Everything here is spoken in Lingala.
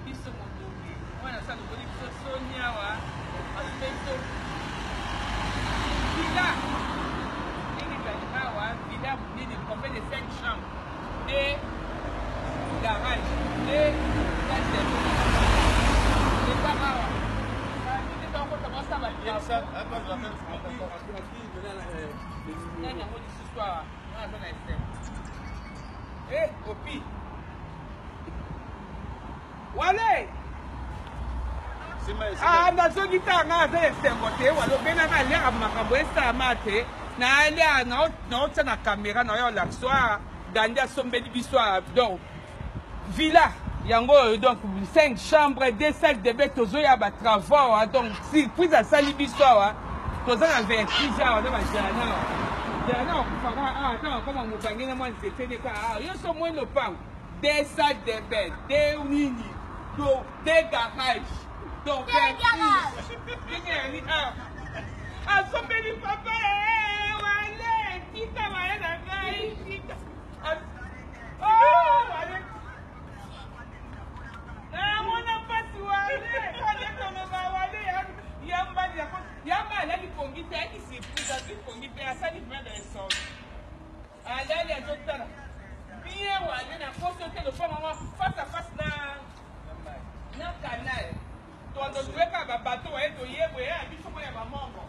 biso motoki mwana sa lokoli biso sonia wa aspecto villa nini zalika wa villa nini complet de 5 chambres et garage et place de et parawa nini donc on commence à bâtir ça nani ngodi ce soir on a besoin d'être eh opi wale ah nazoki tanga aza esengo te wala obenaka aliaka makambo esama te na alia naotya na caméra na yo laxoir dandi asombeli biso donc villa yango donc 5 chambres 2 salles de bain tozoya batravaux donc surprise asali biso awa toza na vertige awa na bajana jana okufaka awa ntango koma mobangi na mwa nzete neka awa nyonso mwene lopango 2 salles de bain 2 nini donc 2 garages donc asombeli papa wale tika wale na ngai tika wale mwana mpasi wale kale toloba wale yamba alaki pongi te ayaki surprise azwi pongi te asali vraimen de resort alali azotala bien wale na poso te lopango face à face na canal tondolueka babato waye toyebwe ya biso moya bamongo